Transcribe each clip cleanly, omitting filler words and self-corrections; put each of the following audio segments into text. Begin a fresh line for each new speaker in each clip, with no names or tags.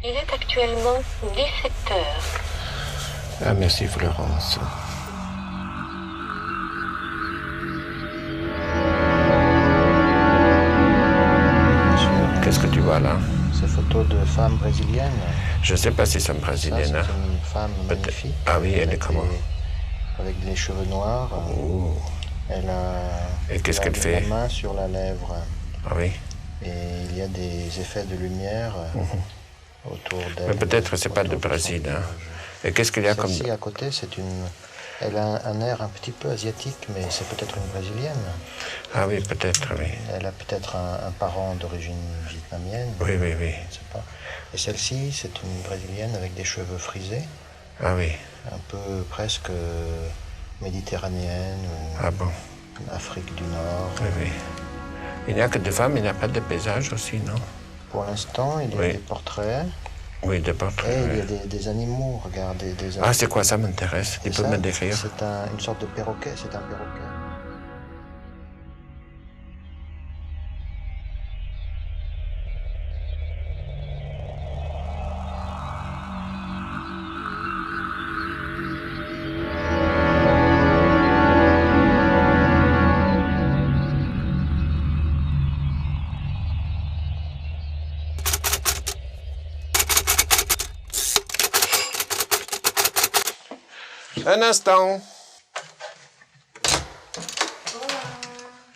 Il est actuellement 17 heures.
Ah, merci Florence. Qu'est-ce que tu vois là?
Ces photos de femmes brésiliennes.
Je ne sais pas si c'est brésilienne.
Ça, c'est une femme magnifique.
Ah oui, elle est comment?
Avec les cheveux noirs.
Oh.
Elle a
Et qu'est-ce qu'elle fait?
la main sur la lèvre.
Ah oui.
Et il y a des effets de lumière autour d'elle.
Mais peut-être c'est pas de Brésil. Hein. Et qu'est-ce qu'il y a comme...
Celle-ci à côté, c'est une... Elle a un air un petit peu asiatique, mais c'est peut-être une brésilienne.
Ah oui, peut-être, oui.
Elle a peut-être un parent d'origine vietnamienne.
Oui.
Je ne sais pas. Et celle-ci, c'est une brésilienne avec des cheveux frisés.
Ah oui.
Un peu presque méditerranéenne ou
ah bon.
Afrique du Nord.
Oui. Il n'y a que des femmes, il n'y a pas de paysages aussi, non?
Pour l'instant, il y a des portraits.
Oui, des portraits.
Et il y a des animaux, regardez. Des
ah, c'est quoi ça m'intéresse? Tu peux me décrire?
C'est une sorte de perroquet, c'est un perroquet.
Un instant.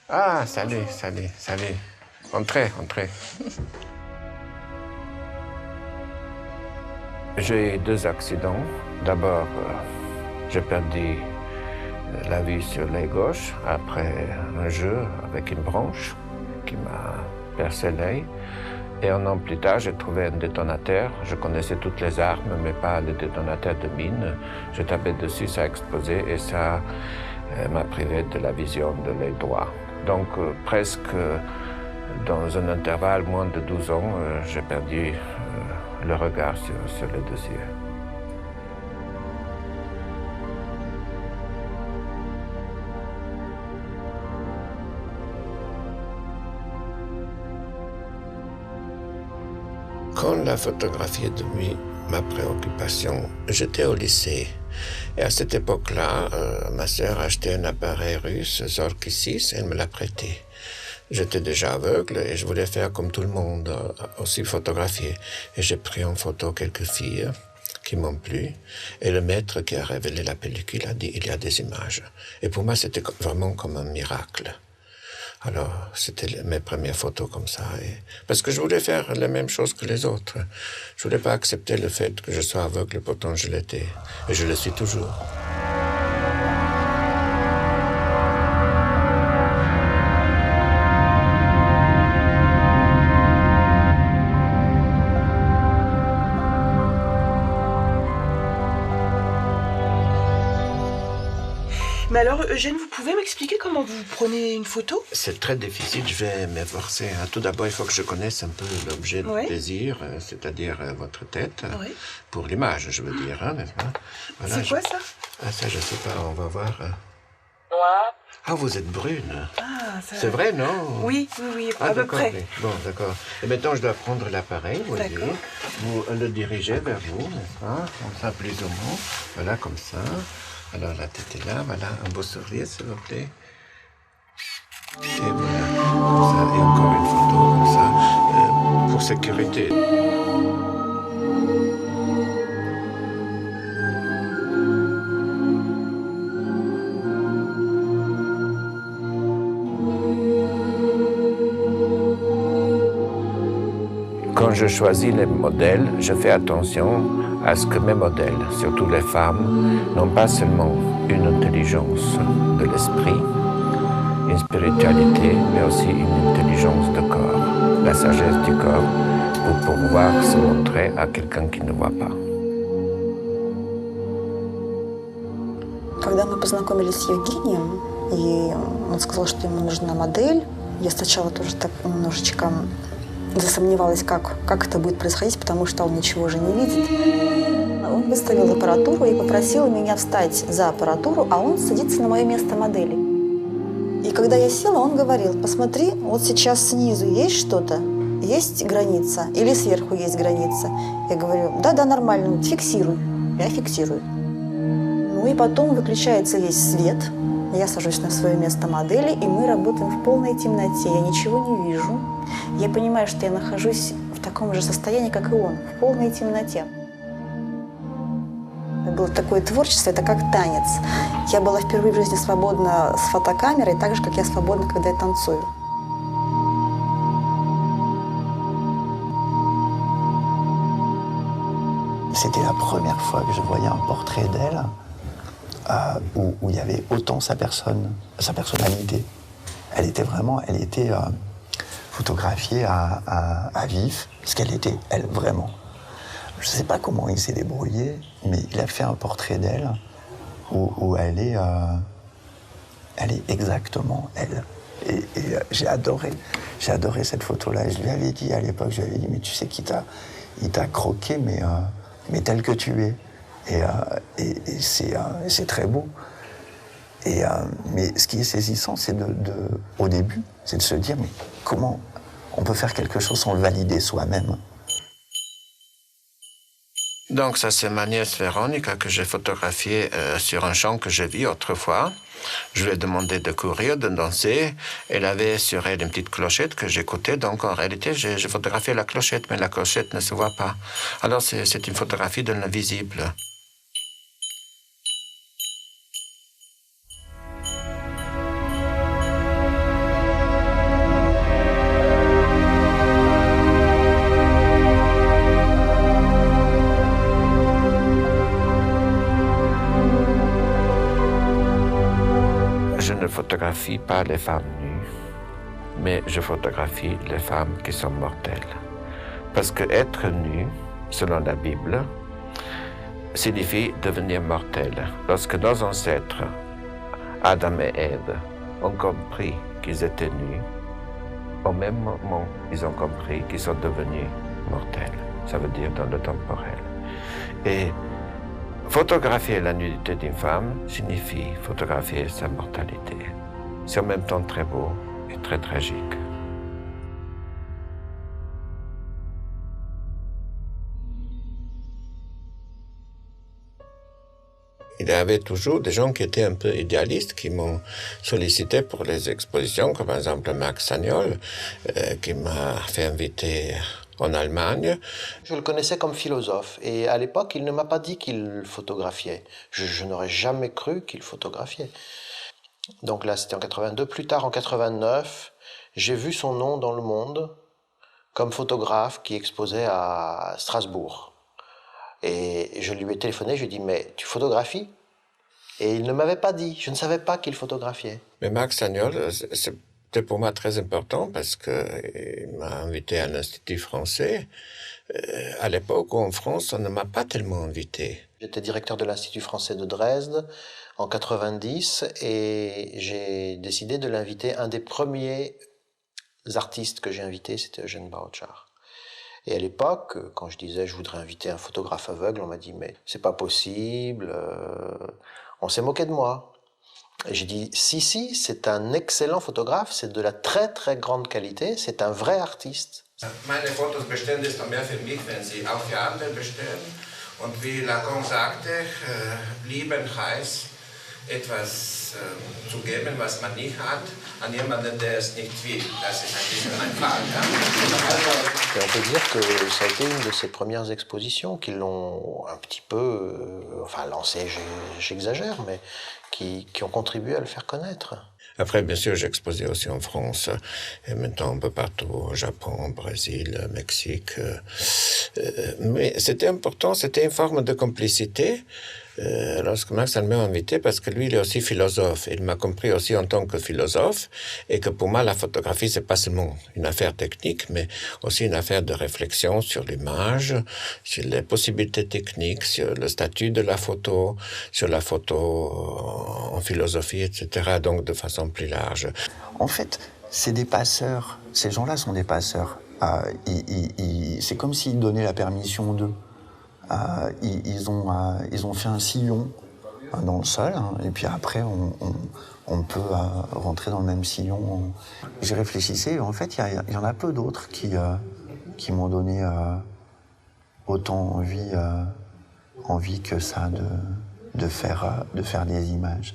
Ah, salut. Entrez. J'ai eu 2 accidents. D'abord, j'ai perdu la vue sur l'œil gauche après un jeu avec une branche qui m'a percé l'œil. Et un an plus tard, j'ai trouvé un détonateur. Je connaissais toutes les armes, mais pas le détonateur de mine. Je tapais dessus, ça a explosé et ça m'a privé de la vision de l'œil droit. Donc, presque dans un intervalle moins de 12 ans, j'ai perdu le regard sur les 2 yeux. Quand la photographie est devenue ma préoccupation, j'étais au lycée. Et à cette époque-là, ma sœur a acheté un appareil russe, Zork 6, et elle me l'a prêté. J'étais déjà aveugle et je voulais faire comme tout le monde, aussi photographier. Et j'ai pris en photo quelques filles qui m'ont plu. Et le maître qui a révélé la pellicule a dit « il y a des images ». Et pour moi, c'était vraiment comme un miracle. Alors, c'était mes premières photos comme ça. Parce que je voulais faire la même chose que les autres. Je voulais pas accepter le fait que je sois aveugle, pourtant je l'étais. Et je le suis toujours.
Mais alors, Eugène, vous pouvez m'expliquer comment vous prenez une photo?
C'est très difficile, je vais m'efforcer. Tout d'abord, il faut que je connaisse un peu l'objet de plaisir, c'est-à-dire votre tête, pour l'image, je veux dire, n'est-ce pas?
Voilà, c'est quoi ça?
Ah, ça, je sais pas, on va voir.
Noir.
Ah, vous êtes brune.
Ah, ça...
C'est vrai, non?
Oui, à peu près.
Oui. Bon, d'accord. Et maintenant, je dois prendre l'appareil, vous voyez. Vous le dirigez vers vous, n'est-ce pas? Comme ça, plus ou moins. Voilà, comme ça. Alors la tête est là, voilà, un beau sourire s'il vous plaît. Et voilà, comme ça, et encore une photo comme ça, pour sécurité. Quand je choisis les modèles, je fais attention à ce que mes modèles, surtout les femmes, n'ont pas seulement une intelligence de l'esprit, une spiritualité, mais aussi une intelligence de corps, la sagesse du corps, pour pouvoir se montrer à quelqu'un qui ne voit pas.
Когда мы познакомились с Евгением, и он сказал, что ему нужна модель, я сначала тоже так немножечко засомневалась, как это будет происходить, потому что он ничего же не видит. Он выставил аппаратуру и попросил меня встать за аппаратуру, а он садится на мое место модели. И когда я села, он говорил: посмотри, вот сейчас снизу есть что-то, есть граница или сверху есть граница? Я говорю, да, нормально, фиксируй. Я фиксирую. Ну и потом выключается весь свет. Я сажусь на свое место модели, и мы работаем в полной темноте. Я ничего не вижу. Я понимаю, что я нахожусь в таком же состоянии, как и он, в полной темноте. Это было такое творчество, это как танец. Я была впервые в жизни свободна с фотокамерой, так же, как я свободна, когда я танцую.
C'était la première fois que je voyais un portrait d'elle où il y avait autant sa personne, sa personnalité. Elle était photographiée à vif, parce qu'elle était, elle, vraiment. Je ne sais pas comment il s'est débrouillé, mais il a fait un portrait d'elle où elle est exactement elle. Et j'ai adoré cette photo-là. Et je lui avais dit à l'époque, mais tu sais qu'il t'a croqué, mais tel que tu es. Et c'est très beau. Mais ce qui est saisissant, c'est au début, c'est de se dire, mais comment on peut faire quelque chose sans le valider soi-même?
Donc ça, c'est ma nièce Véronica que j'ai photographiée sur un champ que j'ai vu autrefois. Je lui ai demandé de courir, de danser. Elle avait sur elle une petite clochette que j'écoutais. Donc en réalité, j'ai photographié la clochette, mais la clochette ne se voit pas. Alors c'est une photographie de l'invisible. Je ne photographie pas les femmes nues, mais je photographie les femmes qui sont mortelles. Parce que être nu, selon la Bible, signifie devenir mortel. Lorsque nos ancêtres, Adam et Ève, ont compris qu'ils étaient nus, au même moment, ils ont compris qu'ils sont devenus mortels. Ça veut dire dans le temporel. Et photographier la nudité d'une femme signifie photographier sa mortalité. C'est en même temps très beau et très tragique. Il y avait toujours des gens qui étaient un peu idéalistes, qui m'ont sollicité pour les expositions, comme par exemple Max Sagnol, qui m'a fait inviter en Allemagne.
Je le connaissais comme philosophe et à l'époque, il ne m'a pas dit qu'il photographiait. Je n'aurais jamais cru qu'il photographiait. Donc là, c'était en 82. Plus tard, en 89, j'ai vu son nom dans Le Monde comme photographe qui exposait à Strasbourg. Et je lui ai téléphoné, je lui ai dit, mais tu photographies? Et il ne m'avait pas dit, je ne savais pas qu'il photographiait.
Mais Max Sagnol, c'était pour moi très important parce qu'il m'a invité à l'Institut français. À l'époque, en France, on ne m'a pas tellement invité.
J'étais directeur de l'Institut français de Dresde en 90 et j'ai décidé de l'inviter. Un des premiers artistes que j'ai invité, c'était Eugène Bauchard. Et à l'époque, quand je disais je voudrais inviter un photographe aveugle, on m'a dit mais c'est pas possible, on s'est moqué de moi. Et j'ai dit si, c'est un excellent photographe, c'est de la très très grande qualité, c'est un vrai artiste.
Meine Fotos bestellen ist mehr für mich, wenn sie auch für andere bestellen. Und wie Lacan sagte, lieben heißt etwas zu geben, was man nicht hat, an jemanden, der es nicht will. Das ist ein bisschen ein Fall.
Et on peut dire que ça a été une de ses premières expositions qui l'ont un petit peu, lancé, j'exagère, mais qui ont contribué à le faire connaître.
Après, bien sûr, j'ai exposé aussi en France, et maintenant un peu partout, au Japon, au Brésil, Mexique. Mais c'était important, c'était une forme de complicité. Lorsque Max m'a invité, parce que lui, il est aussi philosophe. Il m'a compris aussi en tant que philosophe, et que pour moi, la photographie, c'est pas seulement une affaire technique, mais aussi une affaire de réflexion sur l'image, sur les possibilités techniques, sur le statut de la photo, sur la photo en philosophie, etc. Donc, de façon plus large.
En fait, c'est des passeurs. Ces gens-là sont des passeurs. C'est comme s'ils donnaient la permission d'eux. Ils ont fait un sillon dans le sol, hein, et puis après on peut rentrer dans le même sillon. J'y réfléchissais, en fait, il y en a peu d'autres qui m'ont donné autant envie que ça de faire des images.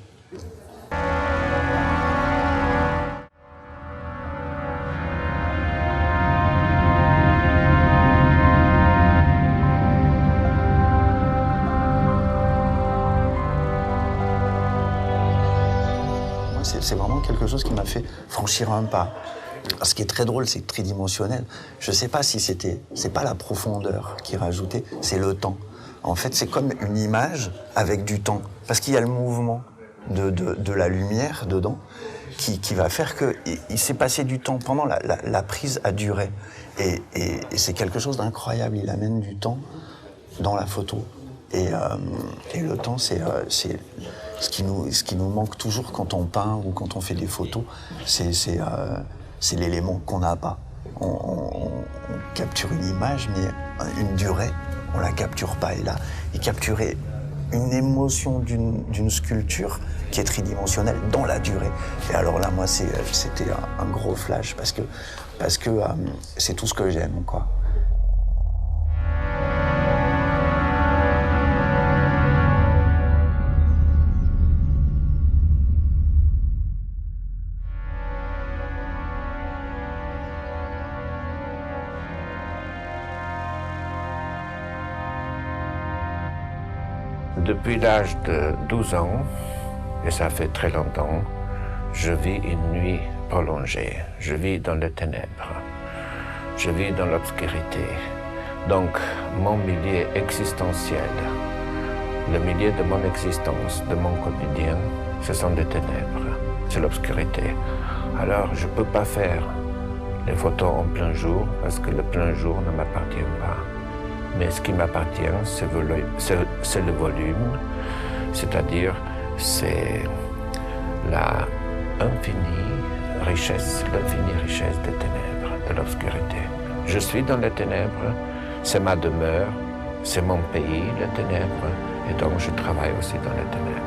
C'est vraiment quelque chose qui m'a fait franchir un pas. Ce qui est très drôle, c'est tridimensionnel. Je ne sais pas si c'est pas la profondeur qui est rajoutée, c'est le temps. En fait, c'est comme une image avec du temps. Parce qu'il y a le mouvement de la lumière dedans qui va faire qu'il s'est passé du temps pendant la prise a duré. Et c'est quelque chose d'incroyable. Il amène du temps dans la photo. Et le temps, c'est ce qui nous manque toujours quand on peint ou quand on fait des photos. C'est l'élément qu'on n'a pas. On capture une image, mais une durée, on la capture pas. Et là, il capturait une émotion d'une sculpture qui est tridimensionnelle dans la durée. Et alors là, moi, c'était un gros flash parce que c'est tout ce que j'aime, quoi.
Depuis l'âge de 12 ans, et ça fait très longtemps, je vis une nuit prolongée. Je vis dans les ténèbres. Je vis dans l'obscurité. Donc, mon milieu existentiel, le milieu de mon existence, de mon quotidien, ce sont des ténèbres. C'est l'obscurité. Alors, je ne peux pas faire les photos en plein jour parce que le plein jour ne m'appartient pas. Mais ce qui m'appartient, c'est le volume, c'est-à-dire c'est l'infinie richesse des ténèbres, de l'obscurité. Je suis dans les ténèbres, c'est ma demeure, c'est mon pays, les ténèbres, et donc je travaille aussi dans les ténèbres.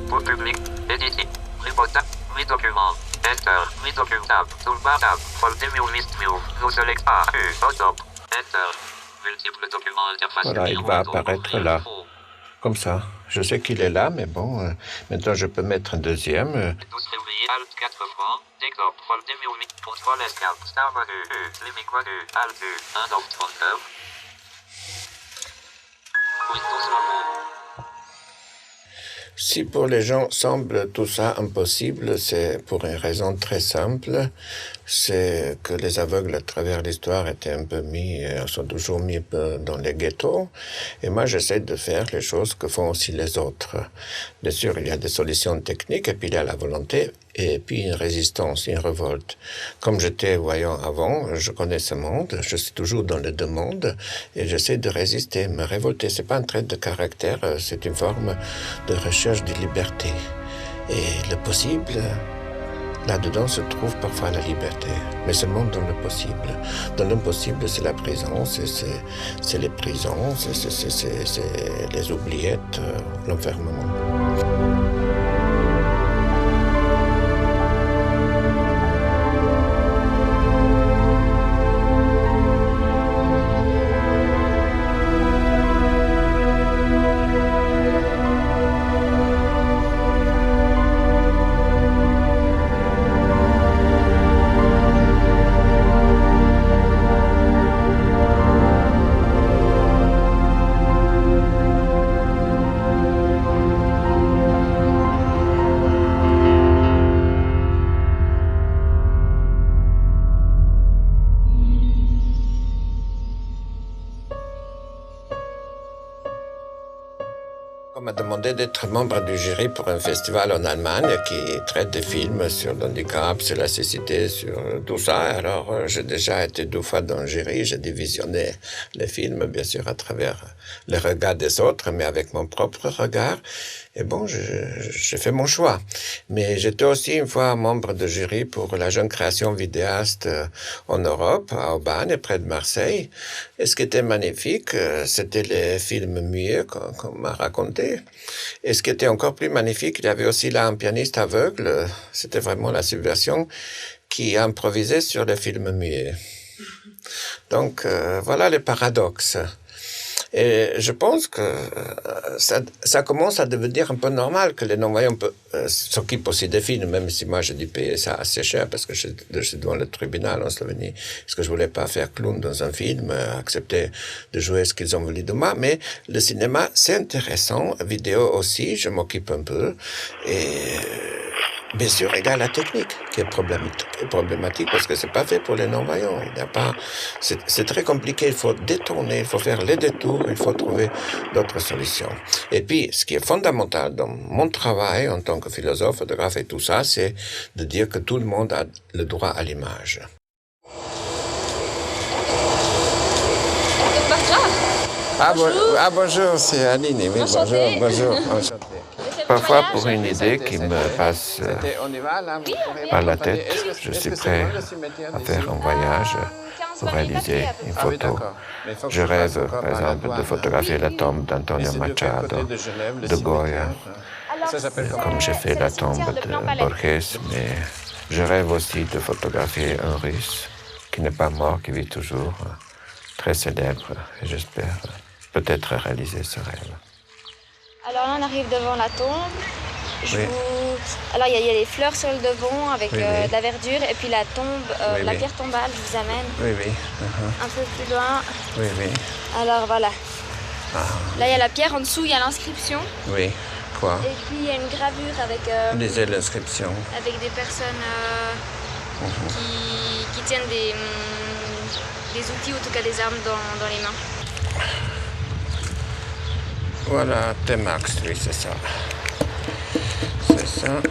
Pour public, éditer, reportage, mi document, enter, mi document tab, toolbar tab, folder list view, no select A, U, auto, enter, multiples documents interface.
Voilà, il va apparaître là, comme ça. Je sais qu'il est là, mais bon, maintenant je peux mettre un deuxième.
12 février, Alt 4 fois, décor, folder contrôle S4, star menu, U, limit menu, Alt U, 1 of 39. Windows Logo.
Si pour les gens semble tout ça impossible, c'est pour une raison très simple, c'est que les aveugles à travers l'histoire étaient un peu sont toujours mis dans les ghettos, et moi j'essaie de faire les choses que font aussi les autres. Bien sûr, il y a des solutions techniques, et puis il y a la volonté, et puis une résistance, une révolte. Comme j'étais voyant avant, je connais ce monde, je suis toujours dans les deux mondes, et j'essaie de résister, me révolter. C'est pas un trait de caractère, c'est une forme de recherche de liberté. Et le possible, là-dedans se trouve parfois la liberté, mais seulement dans le possible. Dans l'impossible, c'est la prison, c'est les prisons, c'est les oubliettes, l'enfermement. On m'a demandé d'être membre du jury pour un festival en Allemagne qui traite des films sur l'handicap, sur la cécité, sur tout ça. Alors, j'ai déjà été 2 fois dans le jury. J'ai visionné les films, bien sûr, à travers le regard des autres, mais avec mon propre regard. Et bon, j'ai fait mon choix. Mais j'étais aussi une fois membre de jury pour la jeune création vidéaste en Europe, à Aubagne, près de Marseille. Et ce qui était magnifique, c'était les films muets qu'on m'a raconté. Et ce qui était encore plus magnifique, il y avait aussi là un pianiste aveugle, c'était vraiment la subversion, qui improvisait sur les films muets. Donc voilà les paradoxes. Et je pense que ça commence à devenir un peu normal que les non-voyants s'occupent aussi des films, même si moi j'ai dû payer ça assez cher parce que je suis devant le tribunal en Slovénie, parce que je voulais pas faire clown dans un film, accepter de jouer ce qu'ils ont voulu de moi. Mais le cinéma, c'est intéressant, vidéo aussi, je m'occupe un peu. Et bien sûr, il y a la technique qui est problématique parce que c'est pas fait pour les non-voyants. Il n'y a pas, c'est très compliqué. Il faut détourner, il faut faire les détours, il faut trouver d'autres solutions. Et puis, ce qui est fondamental dans mon travail en tant que philosophe, photographe et tout ça, c'est de dire que tout le monde a le droit à l'image. Bonjour, c'est Aline. Oui, bonjour, enchanté. Parfois, pour une idée qui me passe par la tête, je suis prêt à faire un voyage pour réaliser une photo. Je rêve, par exemple, de photographier la tombe d'Antonio Machado, de Goya, comme j'ai fait la tombe de Borges, mais je rêve aussi de photographier un Russe qui n'est pas mort, qui vit toujours, très célèbre, et j'espère peut-être réaliser ce rêve.
Alors là, on arrive devant la tombe. Alors, il y a les fleurs sur le devant avec de la verdure. Et puis la tombe, la pierre tombale, je vous amène. Un peu plus loin. Alors, voilà. Là, il y a la pierre. En dessous, il y a l'inscription.
Oui. Quoi?
Et puis, il y a une gravure avec...
Lisez l'inscription.
Avec des personnes qui tiennent des outils, en tout cas des armes dans les mains.
Voilà, T-Max, oui, c'est ça. C'est ça.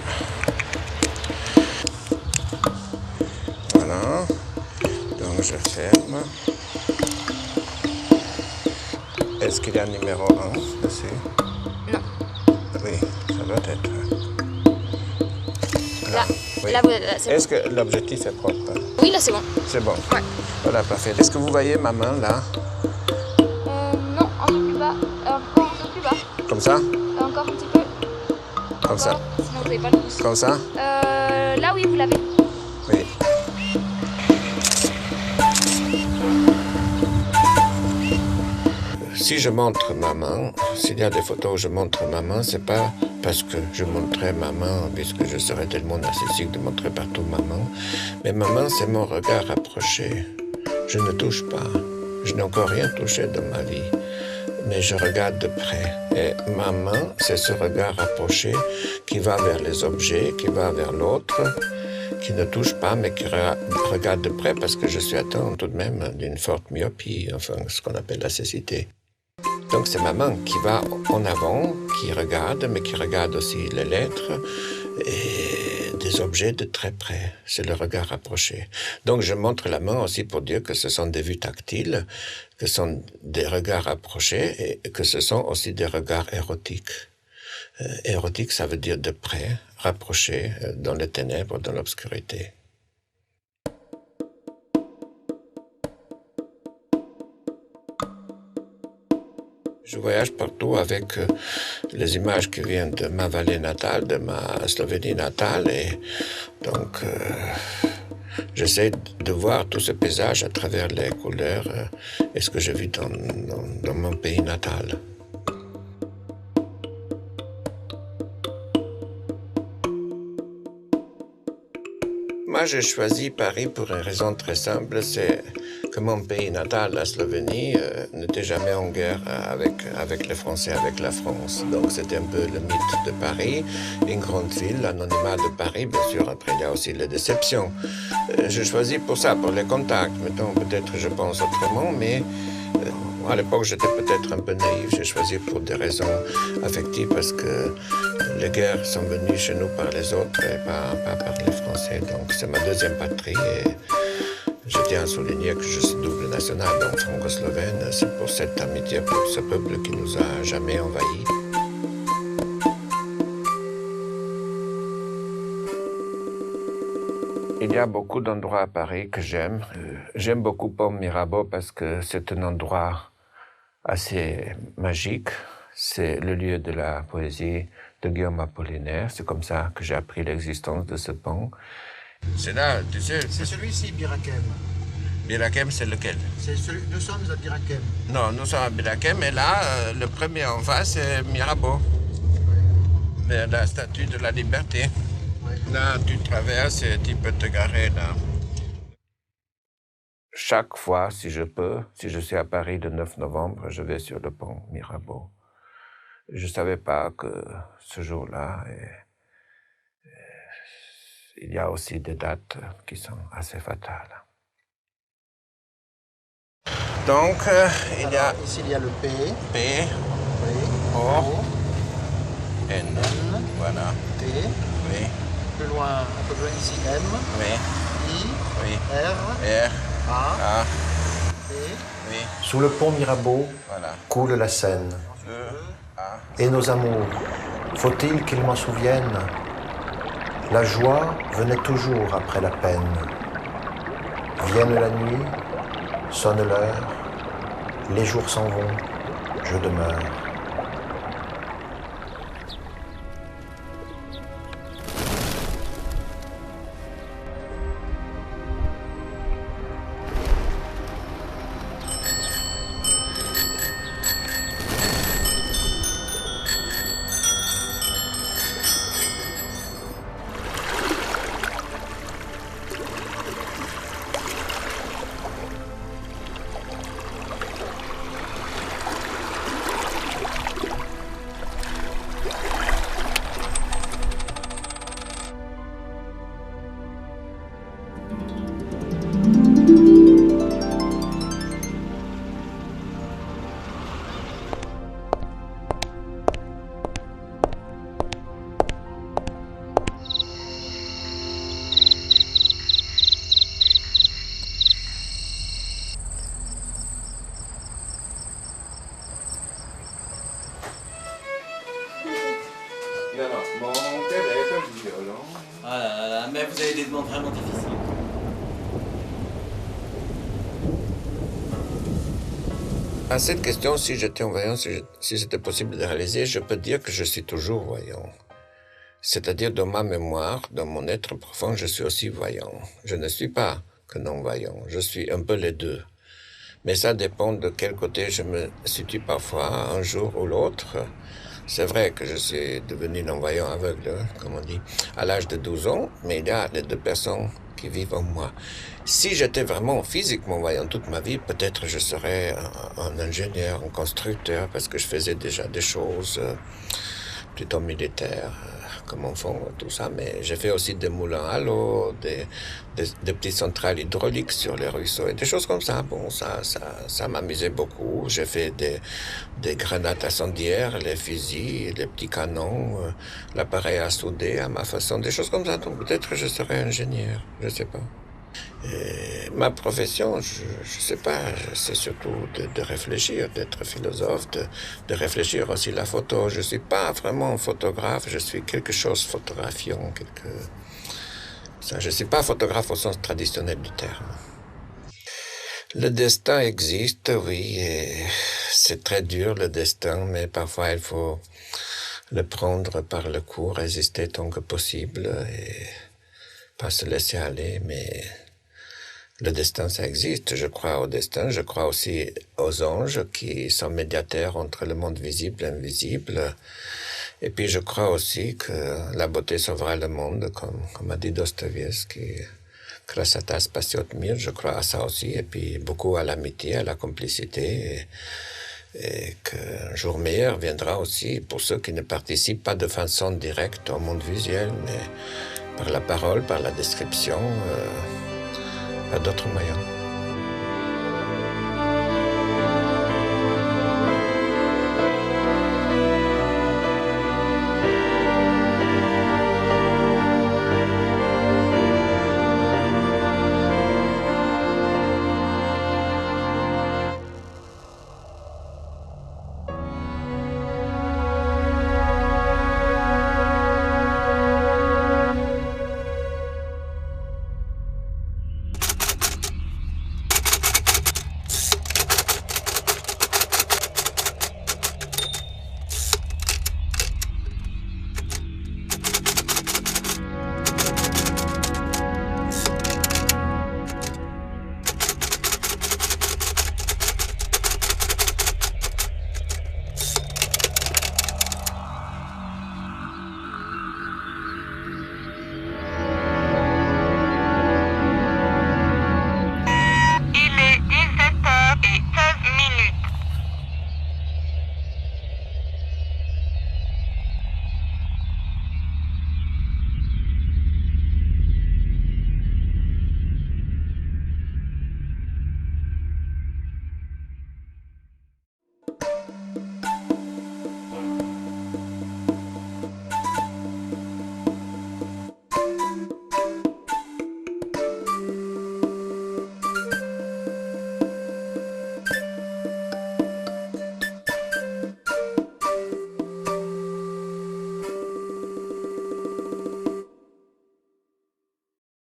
Voilà. Donc, je ferme. Est-ce qu'il y a un numéro 1 dessus?
Non.
Oui, ça doit être.
Là,
oui.
Là c'est
Est-ce que l'objectif est propre?
Oui, là, c'est bon.
C'est bon?
Ouais.
Voilà, parfait. Est-ce que vous voyez ma main, là?
Non, un peu plus bas. Encore un peu plus bas.
Comme ça?
Encore un petit peu.
Comme ça?
Sinon, vous n'avez pas le pouce.
Comme ça?
Là, oui, vous l'avez.
Oui. Si je montre ma main, s'il y a des photos où je montre ma main, c'est pas parce que je montrais ma main, puisque je serais tellement narcissique de montrer partout ma main. Mais ma main, c'est mon regard rapproché. Je ne touche pas. Je n'ai encore rien touché dans ma vie. Mais je regarde de près. Et ma main, c'est ce regard rapproché qui va vers les objets, qui va vers l'autre, qui ne touche pas, mais qui regarde de près parce que je suis atteint tout de même d'une forte myopie, enfin ce qu'on appelle la cécité. Donc c'est ma main qui va en avant, qui regarde, mais qui regarde aussi les lettres et des objets de très près. C'est le regard rapproché. Donc je montre la main aussi pour dire que ce sont des vues tactiles, que ce sont des regards rapprochés et que ce sont aussi des regards érotiques. Érotique, ça veut dire de près, rapproché, dans les ténèbres, dans l'obscurité. Je voyage partout avec les images qui viennent de ma vallée natale, de ma Slovénie natale, et donc j'essaie de voir tout ce paysage à travers les couleurs et ce que je vis dans mon pays natal. Moi, j'ai choisi Paris pour une raison très simple, c'est que mon pays natal, la Slovénie, n'était jamais en guerre avec les Français, avec la France. Donc c'était un peu le mythe de Paris, une grande ville, l'anonymat de Paris, bien sûr. Après, il y a aussi les déceptions. J'ai choisi pour ça, pour les contacts. Maintenant, peut-être je pense autrement, mais à l'époque, j'étais peut-être un peu naïf. J'ai choisi pour des raisons affectives parce que les guerres sont venues chez nous par les autres et pas par les Français. Donc c'est ma deuxième patrie et je tiens à souligner que je suis double national, donc franco-slovène. C'est pour cette amitié pour ce peuple qui nous a jamais envahis. Il y a beaucoup d'endroits à Paris que j'aime. J'aime beaucoup Pont Mirabeau parce que c'est un endroit assez magique. C'est le lieu de la poésie de Guillaume Apollinaire. C'est comme ça que j'ai appris l'existence de ce pont. C'est là, tu sais...
C'est celui-ci, Birakem.
Birakem, c'est lequel?
Nous sommes à Birakem.
Non, nous sommes à Birakem, et là, le premier en face, c'est Mirabeau. La statue de la liberté. Là, tu traverses et tu peux te garer là. Chaque fois, si je peux, si je suis à Paris le 9 novembre, je vais sur le pont Mirabeau. Je ne savais pas que ce jour-là, il y a aussi des dates qui sont assez fatales. Donc, il y a...
Ici, il y a le P.
P.
Oui.
O. N. Voilà.
T.
Oui.
Plus loin, un peu plus loin, ici, M.
Oui.
I.
Oui.
R.
R.
A.
A.
P.
Oui.
Sous le pont Mirabeau
Voilà.
coule la Seine.
E. A.
Et nos amours, faut-il qu'ils m'en souviennent? La joie venait toujours après la peine. Vienne la nuit, sonne l'heure, les jours s'en vont, je demeure.
Mon père est un violon.
Ah là là, mais vous avez des demandes vraiment difficiles.
À cette question, si j'étais un voyant, si c'était possible de réaliser, je peux dire que je suis toujours voyant. C'est-à-dire, dans ma mémoire, dans mon être profond, je suis aussi voyant. Je ne suis pas que non-voyant, je suis un peu les deux. Mais ça dépend de quel côté je me situe parfois, un jour ou l'autre. C'est vrai que je suis devenu non-voyant aveugle, comme on dit, à l'âge de 12 ans, mais il y a les deux personnes qui vivent en moi. Si j'étais vraiment physiquement voyant toute ma vie, peut-être je serais un ingénieur, un constructeur, parce que je faisais déjà des choses plutôt militaires, comme enfant, tout ça, mais j'ai fait aussi des moulins à l'eau, des petites centrales hydrauliques sur les ruisseaux, et des choses comme ça. Bon, ça m'amusait beaucoup. J'ai fait des grenades incendiaires, les fusils, les petits canons, l'appareil à souder à ma façon, des choses comme ça. Donc peut-être je serais ingénieur, je sais pas. Et ma profession, je sais pas, c'est surtout de réfléchir, d'être philosophe, de réfléchir aussi la photo. Je suis pas vraiment un photographe, je suis quelque chose photographiant, je suis pas photographe au sens traditionnel du terme. Le destin existe, oui, et c'est très dur le destin, mais parfois il faut le prendre par le cou, résister tant que possible et pas se laisser aller, mais le destin, ça existe. Je crois au destin. Je crois aussi aux anges qui sont médiateurs entre le monde visible et invisible. Et puis, je crois aussi que la beauté sauvera le monde, comme a dit Dostoïevski. Krasota spasiot mir, je crois à ça aussi. Et puis, beaucoup à l'amitié, à la complicité. Et qu'un jour meilleur viendra aussi pour ceux qui ne participent pas de façon directe au monde visuel, mais par la parole, par la description, par d'autres moyens.